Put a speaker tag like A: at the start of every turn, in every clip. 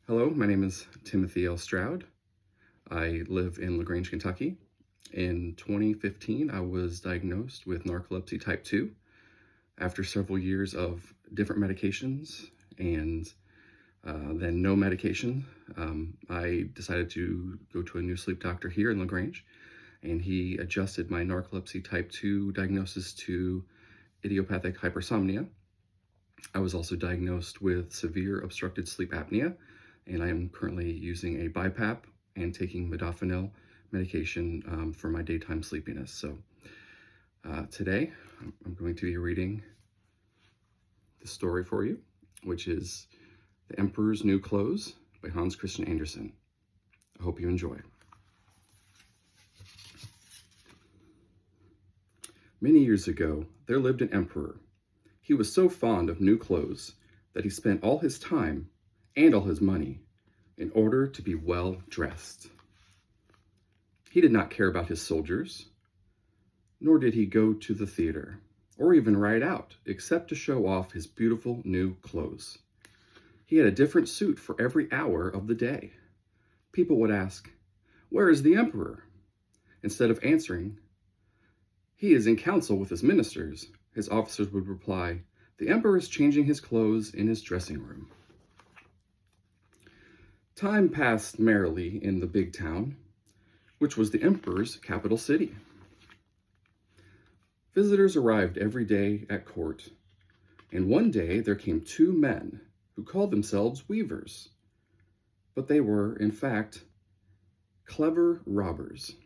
A: Hello, my name is Timothy L. Stroud. I live in LaGrange, Kentucky. In 2015, I was diagnosed with narcolepsy type 2 after several years of different medications and then no medication. I decided to go to a new sleep doctor here in LaGrange, and he adjusted my narcolepsy type 2 diagnosis to idiopathic hypersomnia. I was also diagnosed with severe obstructed sleep apnea, and I am currently using a BiPAP and taking modafinil medication for my daytime sleepiness. So today I'm going to be reading the story for you, which is The Emperor's New Clothes by Hans Christian Andersen. I hope you enjoy. Many years ago, there lived an emperor. He was so fond of new clothes that he spent all his time and all his money in order to be well dressed. He did not care about his soldiers, nor did he go to the theater or even ride out, except to show off his beautiful new clothes. He had a different suit for every hour of the day. People would ask, "Where is the emperor?" Instead of answering, "He is in council with his ministers," his officers would reply, "The emperor is changing his clothes in his dressing room." Time passed merrily in the big town, which was the emperor's capital city. Visitors arrived every day at court, and one day there came two men who called themselves weavers, but they were, in fact, clever robbers.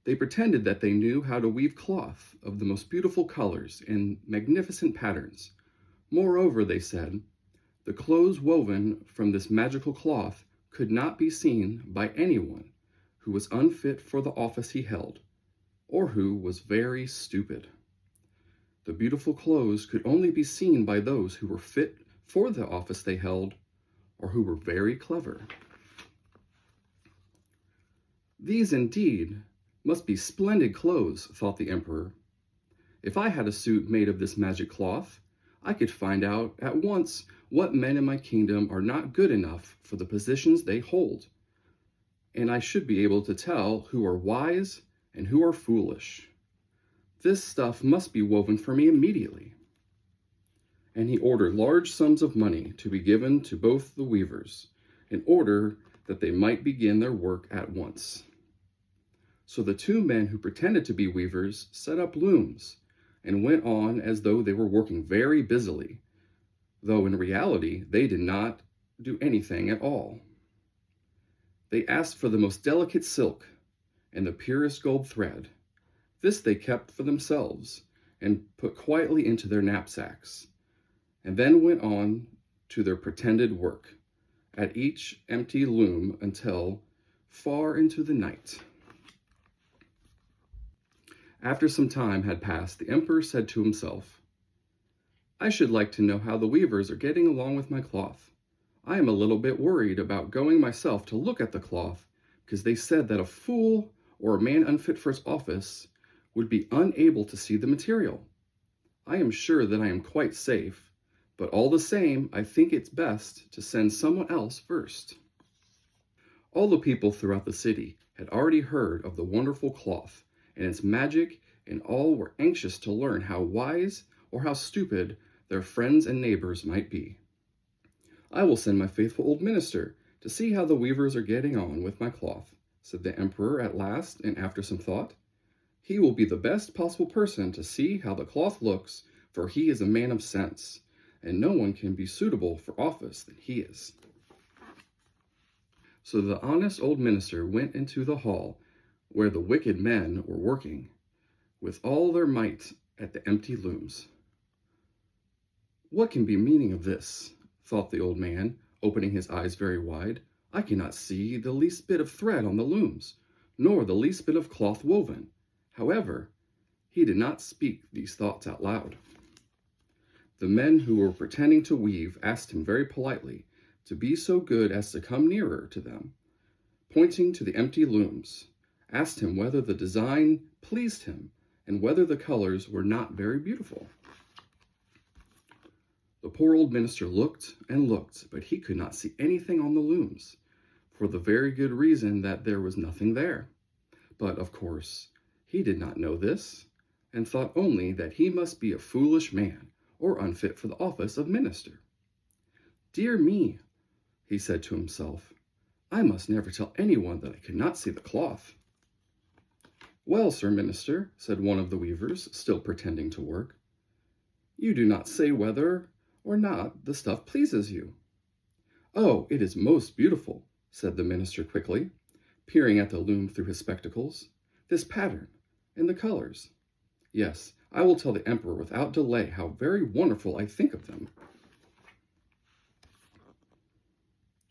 A: They pretended that they knew how to weave cloth of the most beautiful colors and magnificent patterns. Moreover, they said, the clothes woven from this magical cloth could not be seen by anyone who was unfit for the office he held, or who was very stupid. The beautiful clothes could only be seen by those who were fit for the office they held, or who were very clever. These indeed must be splendid clothes, thought the emperor. If I had a suit made of this magic cloth, I could find out at once what men in my kingdom are not good enough for the positions they hold, and I should be able to tell who are wise and who are foolish. This stuff must be woven for me immediately. And he ordered large sums of money to be given to both the weavers, in order that they might begin their work at once. So the two men who pretended to be weavers set up looms and went on as though they were working very busily, though in reality they did not do anything at all. They asked for the most delicate silk and the purest gold thread. This they kept for themselves and put quietly into their knapsacks, and then went on to their pretended work at each empty loom until far into the night. After some time had passed, the emperor said to himself, "I should like to know how the weavers are getting along with my cloth. I am a little bit worried about going myself to look at the cloth, because they said that a fool or a man unfit for his office would be unable to see the material. I am sure that I am quite safe, but all the same, I think it's best to send someone else first." All the people throughout the city had already heard of the wonderful cloth and its magic, and all were anxious to learn how wise or how stupid their friends and neighbors might be. "I will send my faithful old minister to see how the weavers are getting on with my cloth," said the emperor at last, and after some thought. "He will be the best possible person to see how the cloth looks, for he is a man of sense, and no one can be suitable for office than he is." So the honest old minister went into the hall where the wicked men were working with all their might at the empty looms. "What can be the meaning of this?" thought the old man, opening his eyes very wide. "I cannot see the least bit of thread on the looms, nor the least bit of cloth woven." However, he did not speak these thoughts out loud. The men who were pretending to weave asked him very politely to be so good as to come nearer to them, pointing to the empty looms, asked him whether the design pleased him and whether the colors were not very beautiful. The poor old minister looked and looked, but he could not see anything on the looms, for the very good reason that there was nothing there. But, of course, he did not know this, and thought only that he must be a foolish man, or unfit for the office of minister. "Dear me," he said to himself, "I must never tell anyone that I could not see the cloth." "Well, Sir Minister," said one of the weavers, still pretending to work, "you do not say whether or not the stuff pleases you." "Oh, it is most beautiful," said the minister quickly, peering at the loom through his spectacles. "This pattern, and the colors. Yes, I will tell the emperor without delay how very wonderful I think of them."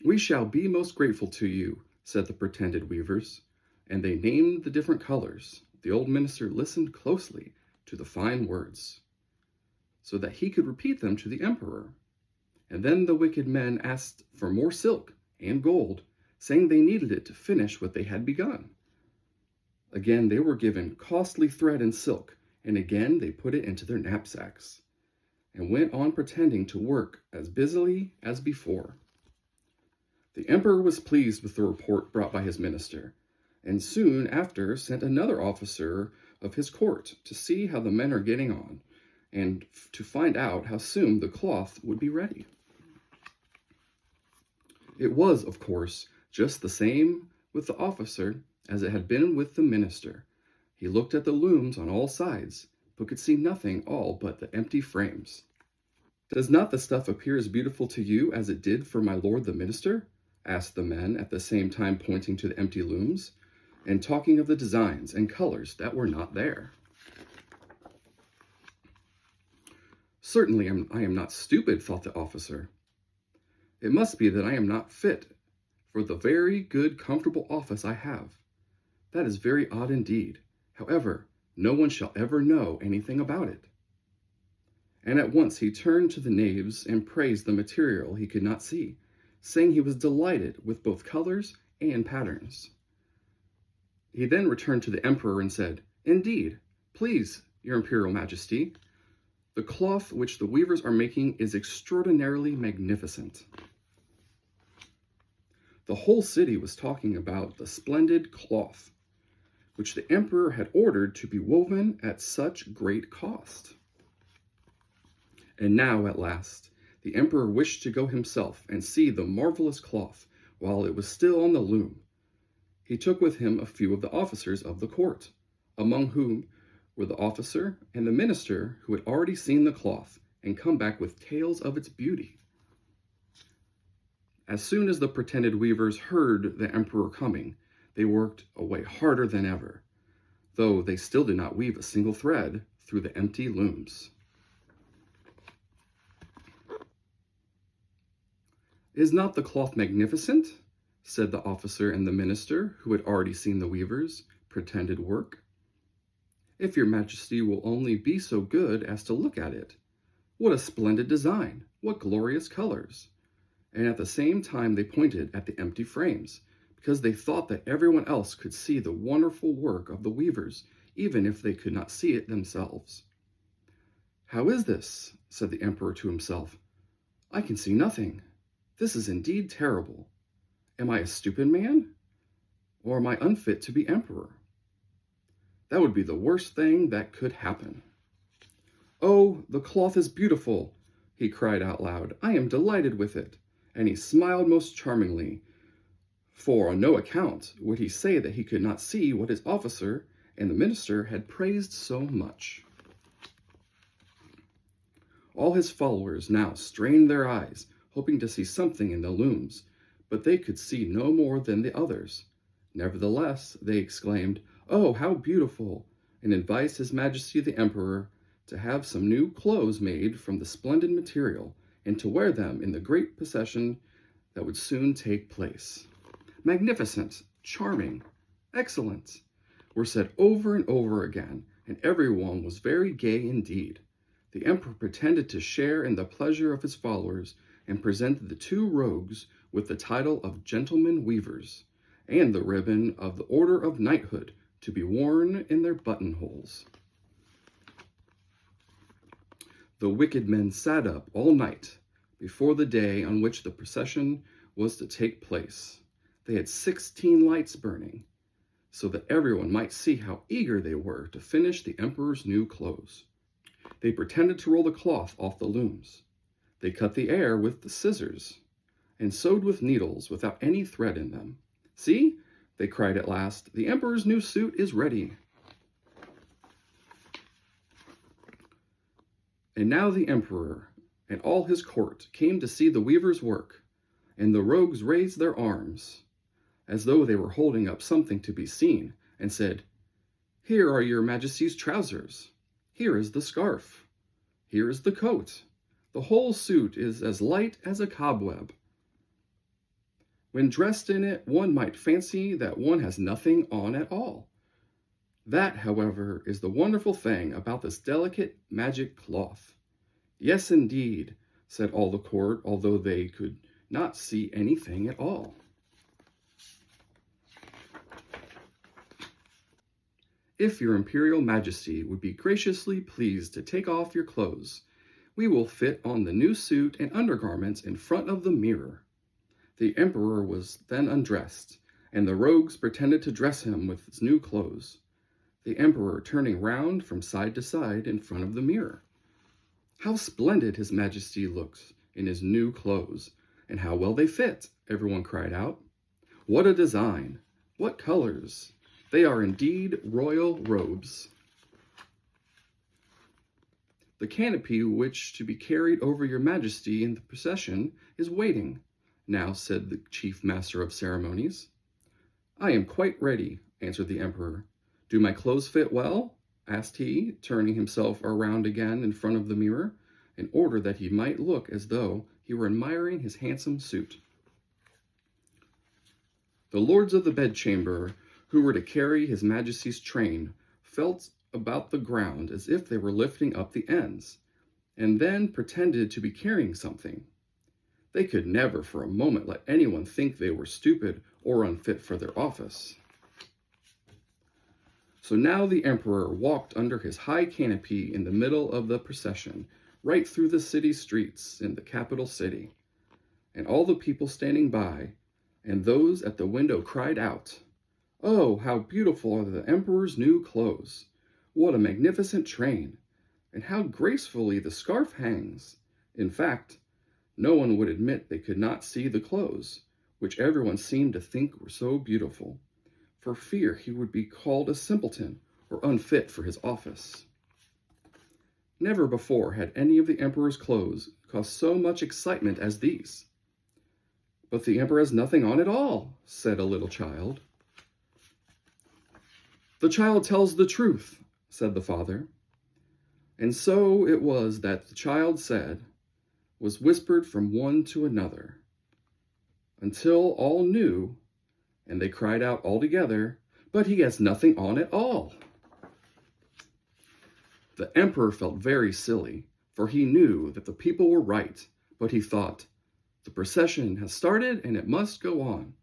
A: "We shall be most grateful to you," said the pretended weavers, and they named the different colors. The old minister listened closely to the fine words, so that he could repeat them to the emperor. And then the wicked men asked for more silk and gold, saying they needed it to finish what they had begun. Again they were given costly thread and silk, and again they put it into their knapsacks, and went on pretending to work as busily as before. The emperor was pleased with the report brought by his minister, and soon after sent another officer of his court to see how the men are getting on, and to find out how soon the cloth would be ready. It was, of course, just the same with the officer as it had been with the minister. He looked at the looms on all sides, but could see nothing all but the empty frames. "Does not the stuff appear as beautiful to you as it did for my lord the minister?" asked the men, at the same time pointing to the empty looms, and talking of the designs and colors that were not there. "Certainly I am not stupid," thought the officer. "It must be that I am not fit for the very good, comfortable office I have. That is very odd indeed. However, no one shall ever know anything about it." And at once he turned to the knaves and praised the material he could not see, saying he was delighted with both colors and patterns. He then returned to the emperor and said, "Indeed, please, your imperial majesty, the cloth which the weavers are making is extraordinarily magnificent." The whole city was talking about the splendid cloth, which the emperor had ordered to be woven at such great cost. And now, at last, the emperor wished to go himself and see the marvelous cloth while it was still on the loom. He took with him a few of the officers of the court, among whom were the officer and the minister who had already seen the cloth and come back with tales of its beauty. As soon as the pretended weavers heard the emperor coming, they worked away harder than ever, though they still did not weave a single thread through the empty looms. "Is not the cloth magnificent?" said the officer and the minister, who had already seen the weavers' pretended work. "If your majesty will only be so good as to look at it. What a splendid design! What glorious colors!" And at the same time they pointed at the empty frames, because they thought that everyone else could see the wonderful work of the weavers, even if they could not see it themselves. "How is this?" said the emperor to himself. "I can see nothing. This is indeed terrible. Am I a stupid man? Or am I unfit to be emperor? That would be the worst thing that could happen. Oh, the cloth is beautiful," he cried out loud. "I am delighted with it." And he smiled most charmingly, for on no account would he say that he could not see what his officer and the minister had praised so much. All his followers now strained their eyes, hoping to see something in the looms, but they could see no more than the others. Nevertheless, they exclaimed, "Oh, how beautiful!" and advised His Majesty the Emperor to have some new clothes made from the splendid material, and to wear them in the great procession that would soon take place. "Magnificent, charming, excellent," were said over and over again, and everyone was very gay indeed. The emperor pretended to share in the pleasure of his followers, and presented the two rogues with the title of gentlemen weavers, and the ribbon of the order of knighthood to be worn in their buttonholes. The wicked men sat up all night before the day on which the procession was to take place. They had 16 lights burning, so that everyone might see how eager they were to finish the emperor's new clothes. They pretended to roll the cloth off the looms. They cut the air with the scissors and sewed with needles without any thread in them. See, they cried at last, the emperor's new suit is ready. And now the emperor and all his court came to see the weaver's work, and the rogues raised their arms, as though they were holding up something to be seen, and said, "Here are your majesty's trousers. Here is the scarf. Here is the coat. The whole suit is as light as a cobweb. When dressed in it, one might fancy that one has nothing on at all. That, however, is the wonderful thing about this delicate magic cloth." "Yes, indeed," said all the court, although they could not see anything at all. "If your imperial majesty would be graciously pleased to take off your clothes, we will fit on the new suit and undergarments in front of the mirror." The emperor was then undressed, and the rogues pretended to dress him with his new clothes, the emperor turning round from side to side in front of the mirror. "How splendid his majesty looks in his new clothes, and how well they fit," everyone cried out. "What a design! What colors! They are indeed royal robes." "The canopy which to be carried over your majesty in the procession is waiting now," said the chief master of ceremonies. "I am quite ready," answered the emperor. "Do my clothes fit well?" asked he, turning himself around again in front of the mirror, in order that he might look as though he were admiring his handsome suit. The lords of the bedchamber, who were to carry his majesty's train, felt about the ground as if they were lifting up the ends, and then pretended to be carrying something. They could never for a moment let anyone think they were stupid or unfit for their office. So now the emperor walked under his high canopy in the middle of the procession, right through the city streets in the capital city. And all the people standing by, and those at the window cried out, "Oh, how beautiful are the emperor's new clothes! What a magnificent train! And how gracefully the scarf hangs!" In fact, no one would admit they could not see the clothes, which everyone seemed to think were so beautiful, for fear he would be called a simpleton or unfit for his office. Never before had any of the emperor's clothes caused so much excitement as these. "But the emperor has nothing on at all," said a little child. "The child tells the truth," said the father. And so it was that the child said, was whispered from one to another, until all knew, and they cried out all together, "But he has nothing on at all." The emperor felt very silly, for he knew that the people were right, but he thought, "The procession has started and it must go on."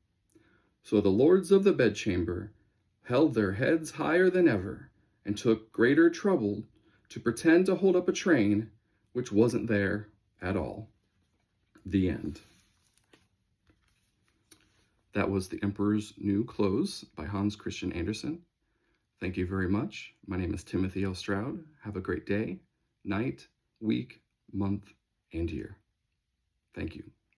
A: So the lords of the bedchamber held their heads higher than ever and took greater trouble to pretend to hold up a train which wasn't there at all. The end. That was The Emperor's New Clothes by Hans Christian Andersen. Thank you very much. My name is Timothy L. Stroud. Have a great day, night, week, month, and year. Thank you.